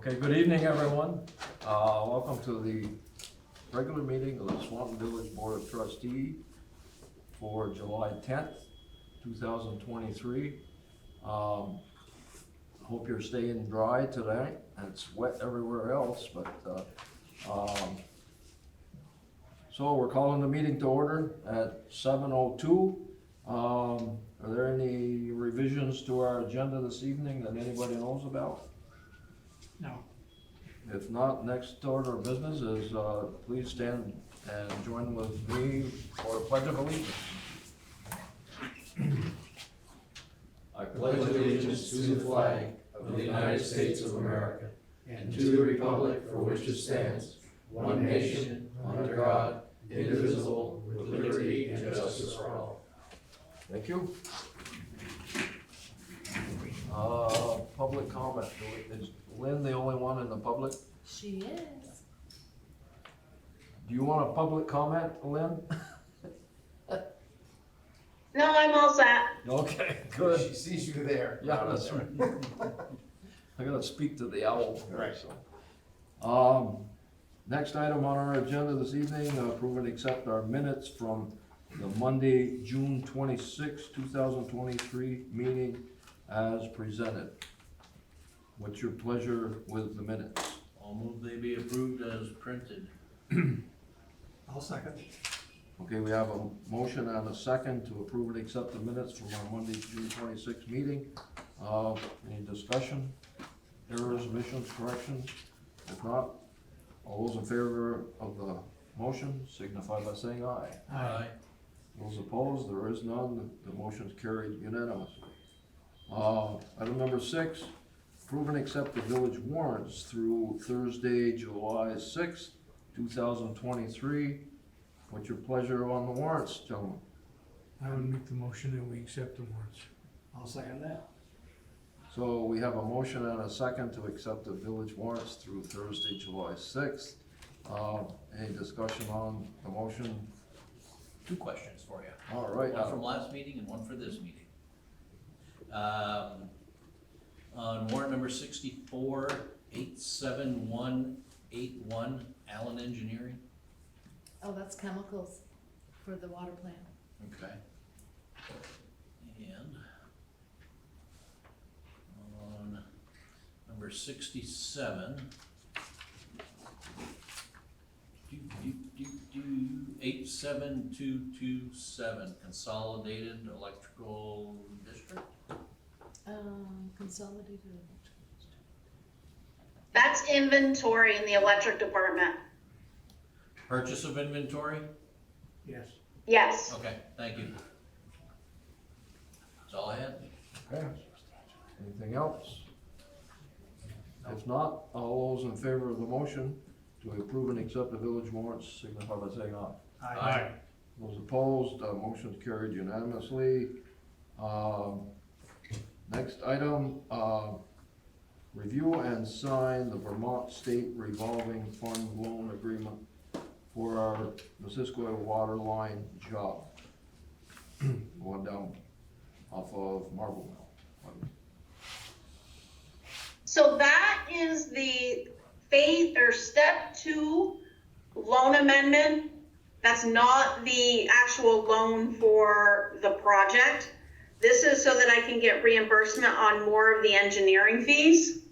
Okay, good evening, everyone. Welcome to the regular meeting of the Swanton Village Board of Trustees for July 10th, 2023. Hope you're staying dry today. It's wet everywhere else, but so we're calling the meeting to order at 7:02. Are there any revisions to our agenda this evening that anybody knows about? No. If not, next order of business is, please stand and join with me for the Pledge of Allegiance. I pledge allegiance to the flag of the United States of America and to the republic for which it stands, one nation, under God, indivisible, with liberty and justice for all. Thank you. Public comment. Is Lynn the only one in the public? She is. Do you want a public comment, Lynn? No, I'm all set. Okay, good. She sees you there. Yeah, that's right. I gotta speak to the owl. Right. So. Next item on our agenda this evening, approve and accept our minutes from the Monday, June 26, 2023 meeting as presented. What's your pleasure with the minutes? I'll move they be approved as printed. I'll second. Okay, we have a motion and a second to approve and accept the minutes from our Monday, June 26 meeting. Any discussion, errors, omissions, corrections? If not, all those in favor of the motion signify by saying aye. Aye. Those opposed, there is none. The motion is carried unanimously. Item number 6, approve and accept the village warrants through Thursday, July 6, 2023. What's your pleasure on the warrants, gentlemen? I would make the motion that we accept the warrants. I'll second that. So we have a motion and a second to accept the village warrants through Thursday, July 6th. Any discussion on the motion? 2 questions for you. All right. One from last meeting and one for this meeting. On warrant number 64, 87181, Allen Engineering. Oh, that's chemicals for the water plant. Okay. And on number 67, 87227, Consolidated Electrical District. Consolidated. That's inventory in the electric department. Purchase of inventory? Yes. Yes. Okay, thank you. That's all I had. Okay. Anything else? If not, all those in favor of the motion to approve and accept the village warrants signify by saying aye. Aye. Those opposed, motion is carried unanimously. Next item, review and sign the Vermont State Revolving Fund Loan Agreement for our Missisquoi water line job. Going down off of Marble Mill. So that is the step 2 loan amendment. That's not the actual loan for the project. This is so that I can get reimbursement on more of the engineering fees.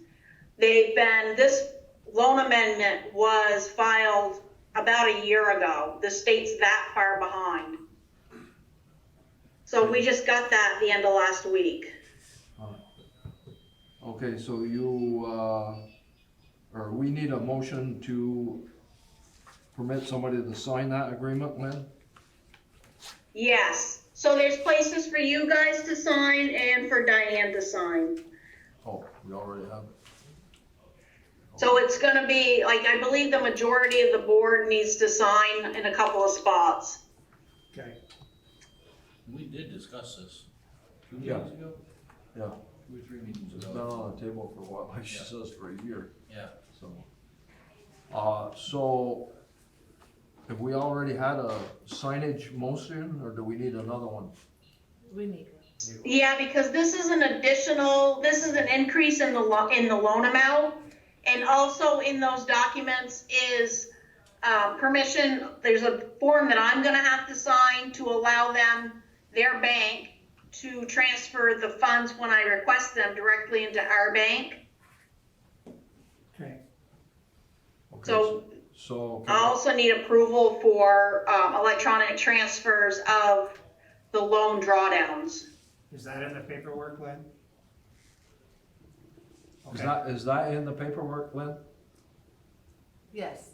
This loan amendment was filed about a year ago. The state's that far behind. So we just got that at the end of last week. Okay, so we need a motion to permit somebody to sign that agreement, Lynn? Yes, so there's places for you guys to sign and for Diane to sign. Oh, we already have it. So it's gonna be, like, I believe the majority of the board needs to sign in a couple of spots. Okay. We did discuss this 2 Yeah. meetings ago? Yeah, 2 or 3 meetings it's ago. been on the table for a while, like she Yeah. says, for a year, Yeah. so. So, have we already had a signage motion, or do we need another one? We need one. Yeah, because this is an increase in the loan amount, And also in those documents is permission, there's a form that I'm gonna have to sign to allow them, their bank, to transfer the funds when I request them directly into our bank. Okay. Okay, So so, I also need approval for electronic transfers of the loan drawdowns. Is that in the paperwork, Lynn? is that in the paperwork, Lynn? Yes.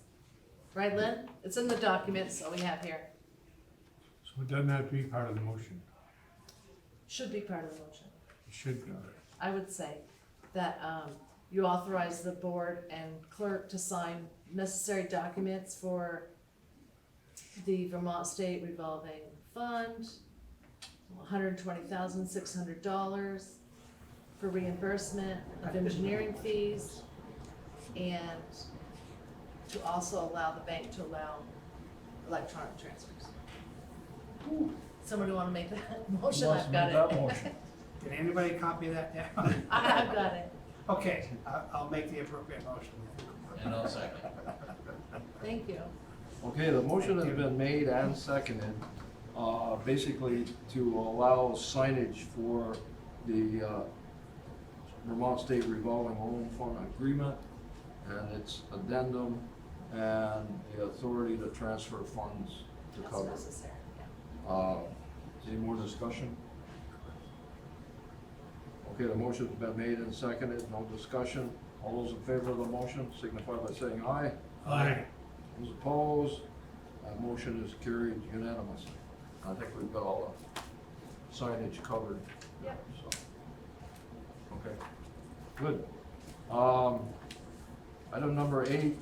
Right, Lynn? It's in the documents that we have here. So it doesn't have to be part of the motion. Should be part of the motion. It should be. I would say that, you authorize the board and clerk to sign necessary documents for the Vermont State Revolving Fund, $120,600 for reimbursement of engineering fees, and to also allow the bank to allow electronic transfers. Somebody wanna make that motion? Let's I've got make that it. motion. Can anybody copy that down? I've got it. Okay, I'll make the appropriate motion. And I'll second. Thank you. Okay, the motion has been made and seconded, basically to allow signage for the Vermont State Revolving Loan Fund Agreement and its addendum and the authority to transfer funds to That's cover. necessary, yeah. Any more discussion? Okay, the motion's been made and seconded, no discussion. All those in favor of the motion signify by saying aye. Aye. Those opposed, that motion is carried unanimously. I think we've got all the signage covered. Yep. So, okay, good. Item number 8,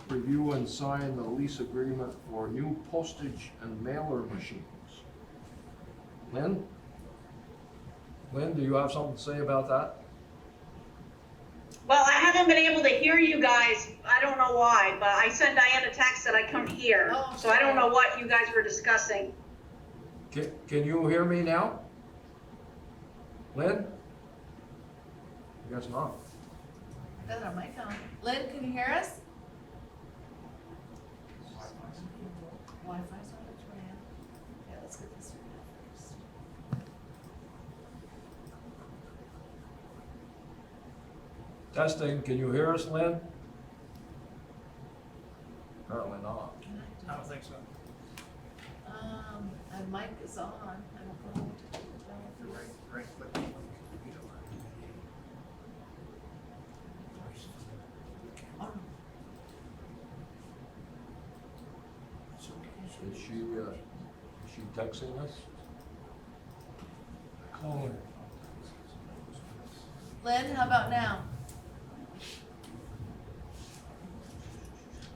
review and sign the lease agreement for new postage and mailer machines. Lynn? Lynn, do you have something to say about that? Well, I haven't been able to hear you guys, I don't know why, but I sent Diane a text that I come here. Oh, So I don't know what you guys were discussing. Can you hear me now? Lynn? I guess not. Got our mic on. Lynn, can you hear us? Wi-Fi's on its way out. Yeah, let's get this figured out first. Testing, can you hear us, Lynn? Apparently not. Can I I don't think so. My mic is on. I don't know what to do with that. Right click. Oh, Is she texting us? Call her. Lynn, how about now?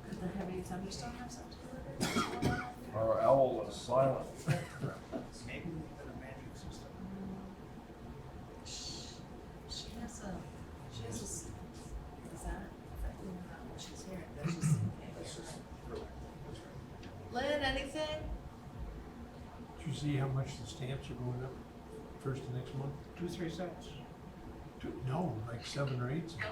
Could the heavy thunderstorm have something to do with it? Our owl is silent. Maybe we've got a magic system. She has a, is that affecting her, what she's hearing? Does she see? Lynn, anything? Did you see how much the stamps are going up first of next month? 2-3 cents. No, like 7 or 8 cents.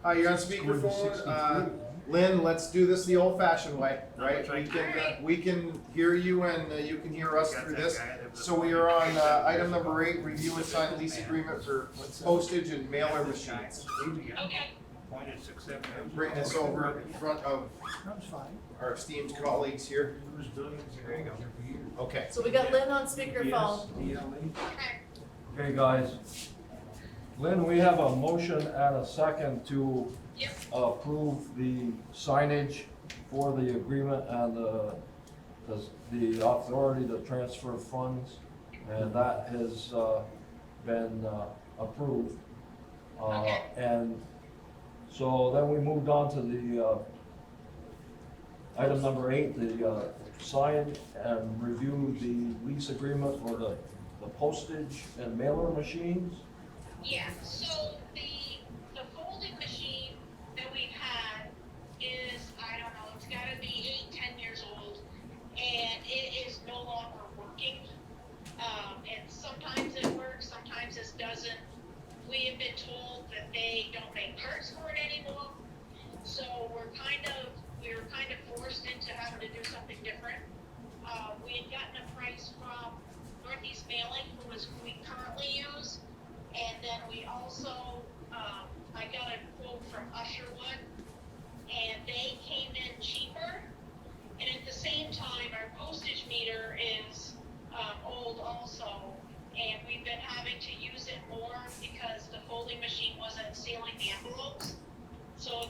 Hi, you're on Going to speakerphone. 63. Lynn, let's do this the old-fashioned way, No, right? that's right. We can hear you and you can hear us Got through that this. guy that was- So we are on item number 8, review and sign lease agreement for postage and mailer machines. Appointed successor. Bring this over in front of That's fine. our esteemed colleagues here. It was billions there you go. Okay. So we got Lynn on speakerphone. Okay, guys. Lynn, we have a motion and a second to approve the signage for the agreement and the authority to transfer funds, and that has been approved. And so then we moved on to the item number 8, the sign and review the lease agreement for the postage and mailer machines. Yeah, so the folding machine that we've had is, I don't know, it's gotta be 8, 10 years old, and it is no longer working. And sometimes it works, sometimes it doesn't. We have been told that they don't make parts for it anymore,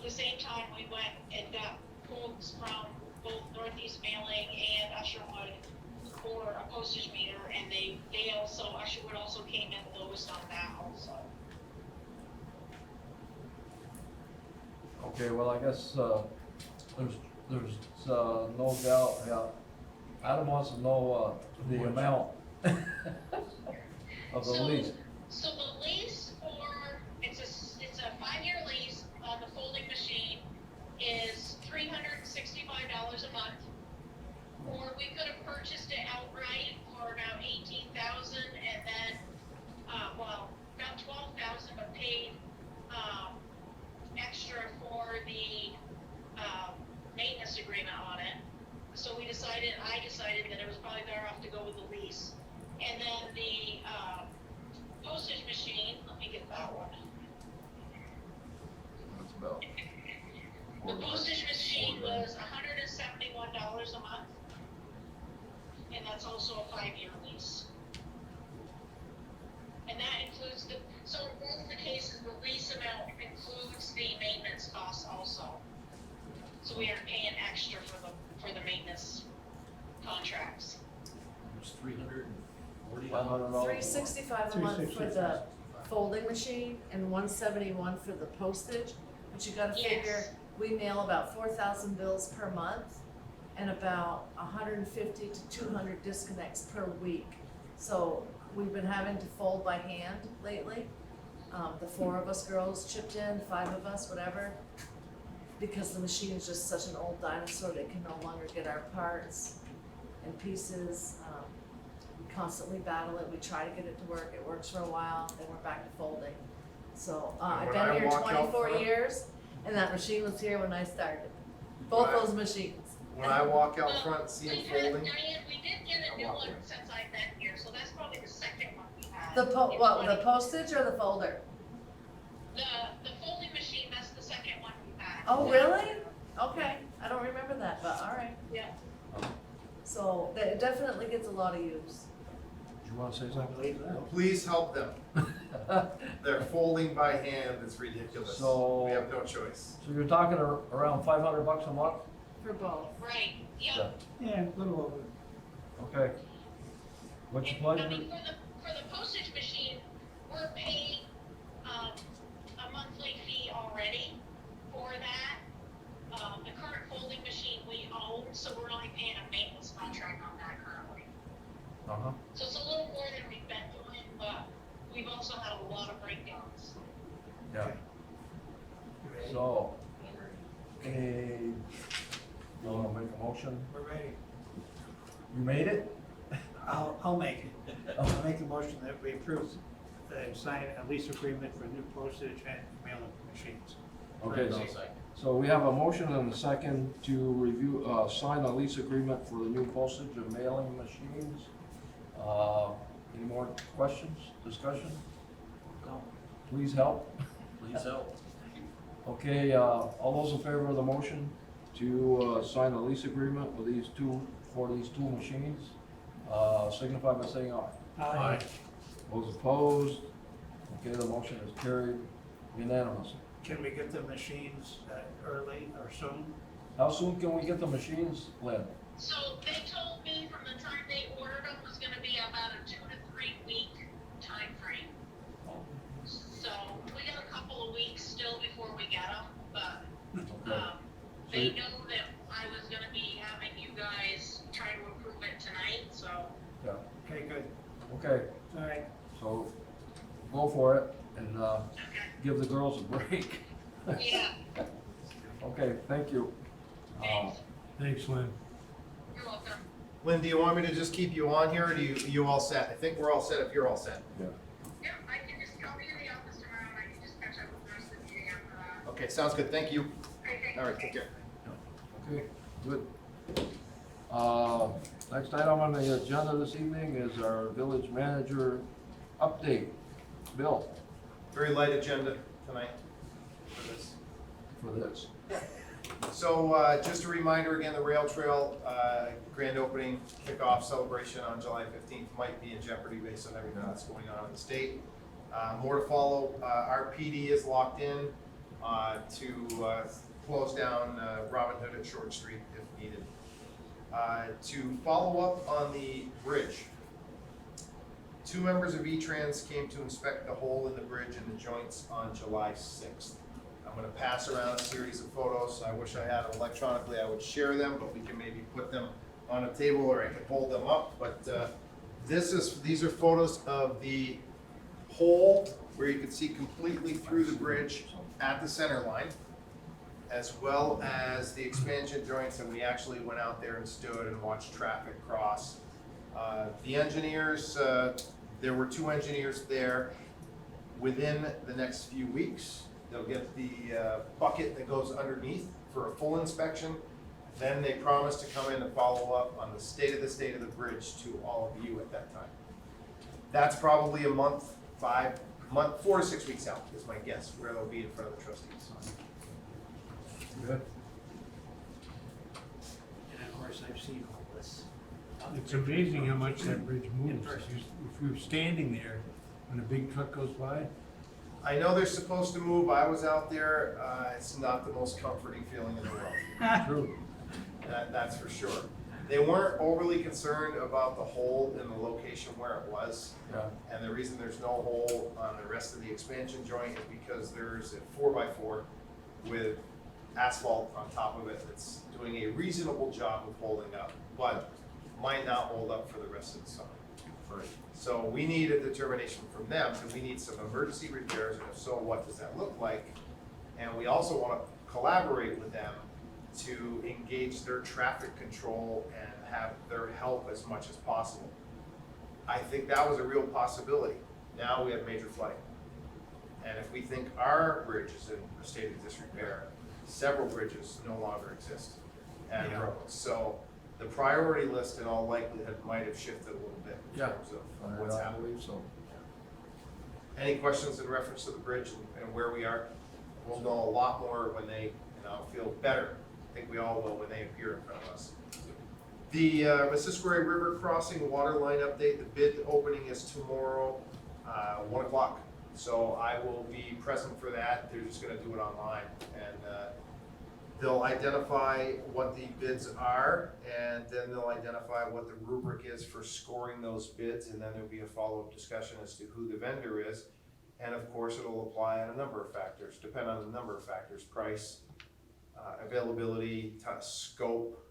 the same time, we went and got quotes from both Northeast Mailing and Usherwood for a postage meter, and they also, Usherwood also came in lowest on that also. Okay, well, I guess, there's no doubt, yeah. Adam wants to know, the amount of the lease. So the lease for, it's a 5-year lease on the folding machine is $365 a month. Or we could have purchased it outright for about $18,000 and then, about $12,000, but paid, extra for the, maintenance agreement on it. So I decided that it was probably better off to go with the lease. And then the, postage machine, let me get that one. That's about. The postage machine was $171 a month. And that's also a 5-year lease. And that includes so in both the cases, the lease amount includes the maintenance costs also. So we aren't paying extra for the maintenance contracts. It's $340. $500. $365 a month for the folding machine and $171 for the postage. But you gotta figure, Yes. we mail about 4,000 bills per month and about 150 to 200 disconnects per week. So we've been having to fold by hand lately. The 4 of us girls chipped in, 5 of us, whatever. Because the machine is just such an old dinosaur, they can no longer get our parts and pieces. We constantly battle it, we try to get it to work, it works for a while, then we're back to folding. So, I've When I been here walk out 24 front- years, and that machine was here when I started. Both Right. those machines. When I walk out front and see them We've had, folding, Diane, we did get a I new walk one away. since I've been here, so that's probably the second one we had. The in what, the 20 postage or the folder? The folding machine, that's the second one we had. Oh, really? Okay, I don't remember that, but alright. Yeah. So, it definitely gets a lot of use. Do you wanna say I something? believe that. please help them. They're folding by hand, it's ridiculous. So- We have no choice. So you're talking around $500 a month? For both. Right, yeah. Yeah, a little over. Okay. What's your And, pleasure? I mean, for the postage machine, we're paying, a monthly fee already for that. The current folding machine we own, so we're only paying a maintenance contract on that currently. Uh-huh. So it's a little more than we've been doing, but we've also had a lot of breakdowns. Yeah. So, you wanna make a motion? We're ready. You made it? I'll make it. I'll make a motion that we approve, sign a lease agreement for new postage and mailing machines. Okay, I'll so- second. so we have a motion and a second to review, sign a lease agreement for the new postage and mailing machines. Any more questions, discussion? No, Please help. please help. Okay, all those in favor of the motion to, sign a lease agreement with these for these two machines, signify by saying aye. Aye. Those opposed? Okay, the motion is carried unanimously. Can we get the machines early or soon? How soon can we get the machines, Lynn? So they told me from the time they ordered them was gonna be about a 2 to 3 week time frame. So we got a couple of weeks still before we get them, but, Okay. they know that I was gonna be having you guys try to approve it tonight, so. Yeah, Okay, good. okay, All right. so go for it and, Okay. give the girls a break. Yeah, Okay, thank you. thanks. Thanks, Lynn. You're welcome. Lynn, do you want me to just keep you on here, or do you all set? I think we're all set if you're all set. Yeah. Yeah, I'll be in the office tomorrow and I can just catch up with the rest of the meeting after that. Okay, sounds good, thank you. Okay, All right, take care. Okay, good. Next item on the agenda this evening is our village manager update. Bill, Very light agenda tonight for this. for this. So, just a reminder again, the rail trail, grand opening kickoff celebration on July 15th might be in jeopardy based on everything that's going on in the state. More to follow, our PD is locked in. to close down Robin Hood at Short Street if needed. To follow up on the bridge, 2 members of E-Trans came to inspect the hole in the bridge and the joints on July 6th. I'm gonna pass around a series of photos. I wish I had them electronically, I would share them, but we can maybe put them on a table or I can hold them up. But these are photos of the hole where you can see completely through the bridge at the center line, as well as the expansion joints, and we actually went out there and stood and watched traffic cross. The engineers, there were 2 engineers there. Within the next few weeks, they'll get the bucket that goes underneath for a full inspection. Then they promise to come in and follow up on the state of the bridge to all of you at that time. That's probably a month, 4 to 6 weeks out is my guess, where they'll be in front of the trustees. Good. And of course, I've seen all this. It's amazing how much that bridge moves. If you're standing there when a big truck goes by, I know they're supposed to move. I was out there. It's not the most comforting feeling in the world. true. That's for sure. They weren't overly concerned about the hole in the location where it was. Yeah. And the reason there's no hole on the rest of the expansion joint is because there's a 4x4 with asphalt on top of it that's doing a reasonable job of holding up, but might not hold up for the rest of the summer. Right. So we need a determination from them, and we need some emergency repairs, and if so, what does that look like? And we also want to collaborate with them to engage their traffic control and have their help as much as possible. I think that was a real possibility. Now we have major flooding. And if we think our bridge is in a state of disrepair, several bridges no longer exist and Yeah. roads. So the priority list in all likelihood might have shifted a little bit in Yeah. terms of what's I happening. believe so. Any questions in reference to the bridge and where we are? We'll know a lot more when they, and I'll feel better, I think we all will, when they appear in front of us. The Missisquoi River Crossing water line update, the bid opening is tomorrow, 1 o'clock. So I will be present for that. They're just gonna do it online, and they'll identify what the bids are, and then they'll identify what the rubric is for scoring those bids, and then there'll be a follow-up discussion as to who the vendor is. And of course, it'll apply on a number of factors, depend on a number of factors: price, availability, scope,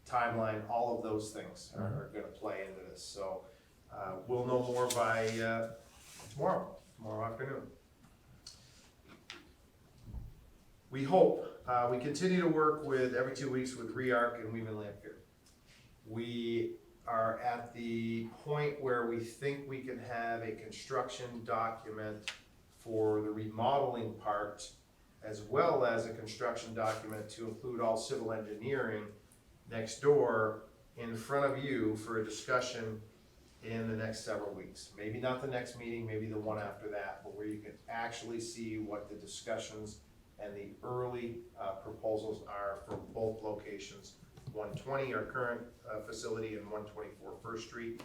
timeline. All of those things are gonna play into this. So we'll know more by tomorrow afternoon. We hope, we continue to work with every 2 weeks with REARC and Weaver Lampier. We are at the point where we think we can have a construction document for the remodeling part, as well as a construction document to include all civil engineering next door in front of you for a discussion in the next several weeks. Maybe not the next meeting, maybe the one after that, but where you can actually see what the discussions and the early proposals are for both locations. 120, our current facility, and 124 First Street.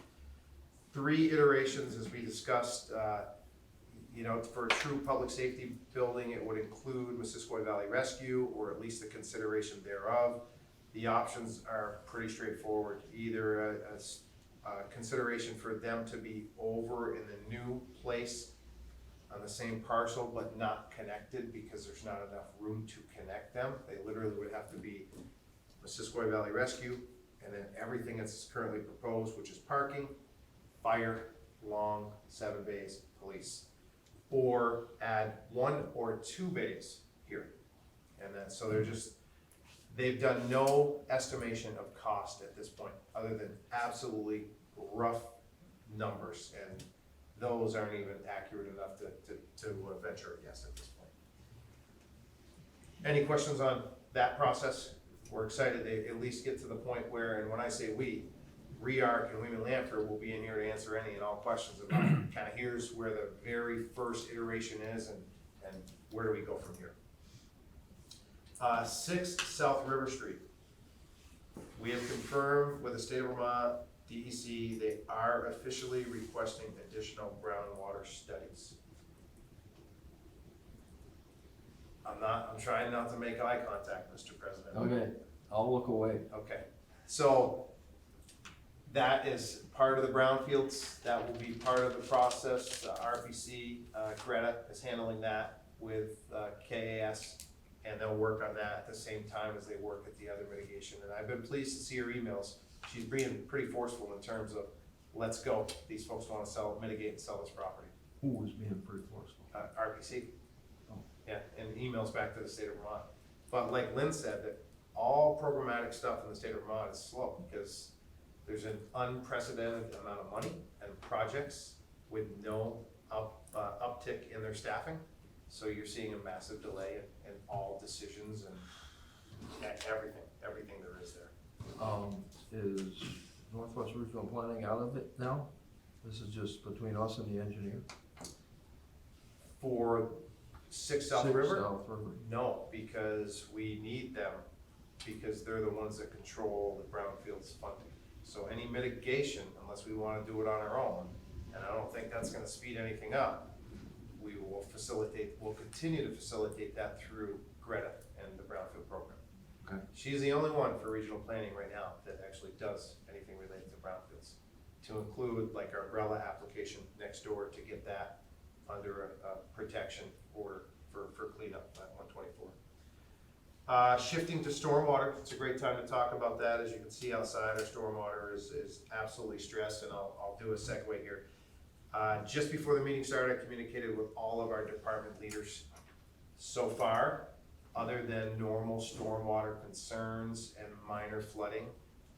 3 iterations, as we discussed. For a true public safety building, it would include Missisquoi Valley Rescue, or at least the consideration thereof. The options are pretty straightforward. Either a consideration for them to be over in the new place on the same parcel, but not connected because there's not enough room to connect them. They literally would have to be Missisquoi Valley Rescue, and then everything that's currently proposed, which is parking, fire, long, 7 bays, police. Or add 1 or 2 bays here. And then, so they've done no estimation of cost at this point, other than absolutely rough numbers, and those aren't even accurate enough to venture a guess at this point. Any questions on that process? We're excited to at least get to the point where, and when I say we, REARC and Weaver Lampier will be in here to answer any and all questions about kind of here's where the very first iteration is, and where do we go from here. 6 South River Street. We have confirmed with the state of Vermont DEC, they are officially requesting additional groundwater studies. I'm trying not to make eye contact, Mr. President. Okay, I'll look away. Okay, so that is part of the brownfields, that will be part of the process. RPC, Greta is handling that with KAS, and they'll work on that at the same time as they work at the other mitigation. And I've been pleased to see her emails. She's being pretty forceful in terms of, let's go, these folks wanna sell, mitigate and sell this property. Who was being pretty forceful? RPC. Oh. Yeah, and emails back to the state of Vermont. But like Lynn said, that all programmatic stuff in the state of Vermont is slow because there's an unprecedented amount of money and projects with no uptick in their staffing. So you're seeing a massive delay in all decisions and everything there is there. Is Northwest Regional Planning out of it now? This is just between us and the engineer? For 6 South 6 River? South River. No, because we need them, because they're the ones that control the brownfields funding. So any mitigation, unless we wanna do it on our own, and I don't think that's gonna speed anything up, we will facilitate, we'll continue to facilitate that through Greta and the brownfield program. Okay. She's the only one for regional planning right now that actually does anything related to brownfields. To include like our umbrella application next door to get that under a protection order for cleanup at 124. Shifting to stormwater, it's a great time to talk about that. As you can see outside, our stormwater is absolutely stressed, and I'll do a segue here. Just before the meeting started, I communicated with all of our department leaders. So far, other than normal stormwater concerns and minor flooding,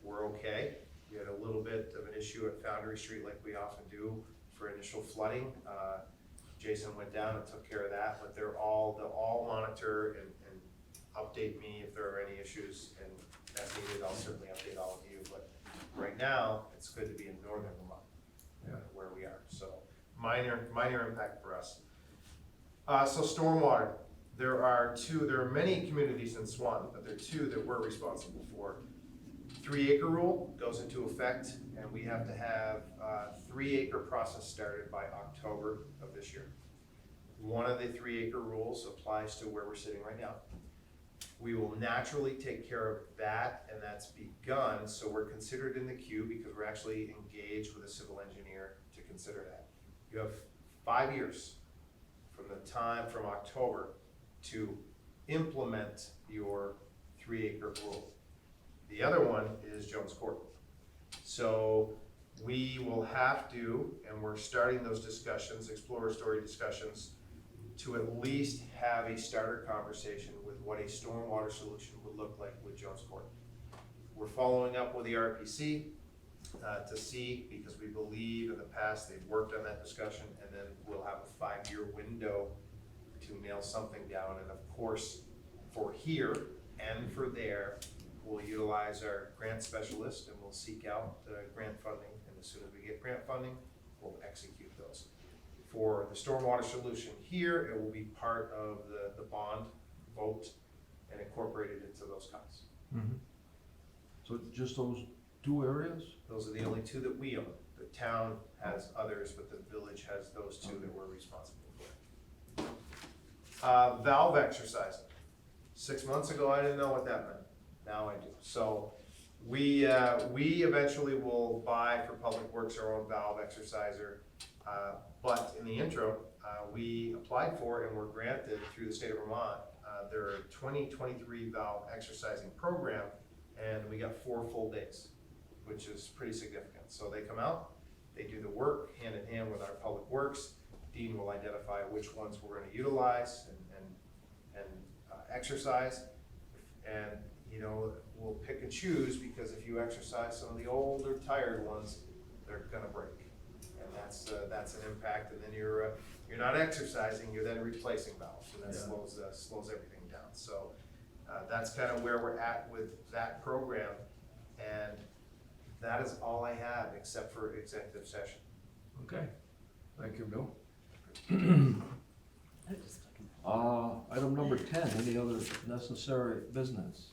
we're okay. We had a little bit of an issue at Foundry Street like we often do for initial flooding. Jason went down and took care of that, but they'll all monitor and update me if there are any issues, and as needed, I'll certainly update all of you. But right now, it's good to be in northern Vermont, where we are. So minor impact for us. So stormwater, there are many communities in Swanton, but there are 2 that we're responsible for. 3-acre rule goes into effect, and we have to have a 3-acre process started by October of this year. One of the 3-acre rules applies to where we're sitting right now. We will naturally take care of that, and that's begun, so we're considered in the queue because we're actually engaged with a civil engineer to consider that. You have 5 years from October to implement your 3-acre rule. The other one is Jones Court. So we will have to, and we're starting those discussions, exploratory discussions, to at least have a starter conversation with what a stormwater solution would look like with Jones Court. We're following up with the RPC to see, because we believe in the past they've worked on that discussion, and then we'll have a 5-year window to nail something down. And of course, for here and for there, we'll utilize our grant specialist and we'll seek out grant funding, and as soon as we get grant funding, we'll execute those. For the stormwater solution here, it will be part of the bond vote and incorporated into those costs. Mm-hmm. So just those 2 areas? Those are the only 2 that we own. The town has others, but the village has those 2 that we're responsible for. Valve exercising. 6 months ago, I didn't know what that meant. Now I do. So we eventually will buy for Public Works our own valve exerciser. But in the interim, we applied for and were granted through the state of Vermont their 2023 valve exercising program, and we got 4 full days, which is pretty significant. So they come out, they do the work hand in hand with our Public Works. Dean will identify which ones we're going to utilize and exercise, and you know, we'll pick and choose, because if you exercise some of the older tired ones, they're gonna break, and that's an impact. And then you're not exercising, you're then replacing valves, and that slows everything down. So that's kind of where we're at with that program, and that is all I have except for executive session. Okay, thank you, Bill. Item number 10, any other necessary business?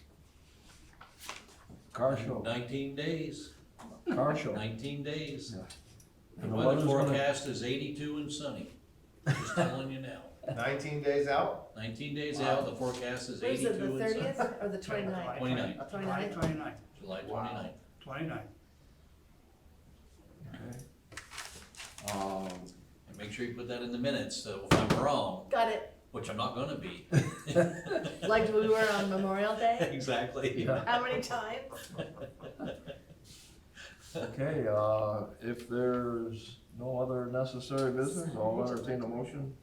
Car show. 19 days, Car show. 19 days. Yeah. The And the weather weather's gonna- forecast is 82 and sunny, just telling you now. 19 days out? 19 days out, the forecast is What is 82 it, the and some. thirtieth or the 29th? 29th. 29th? 29th. July Wow. 29th. 29th. Okay. And make sure you put that in the minutes, so if I'm wrong, Got it, which I'm not gonna be. like we were on Memorial Day, Exactly. how many times? Okay, if there's no other necessary business, I'll entertain a motion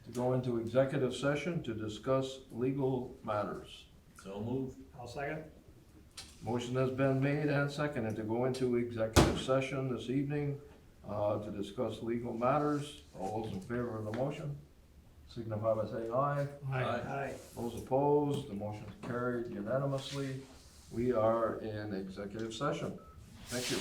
to go into executive session to discuss legal matters. So moved. I'll second. Motion has been made and seconded to go into executive session this evening, to discuss legal matters. All those in favor of the motion, signify by saying aye. Aye. Those opposed, the motion is carried unanimously. We are in executive session. Thank you.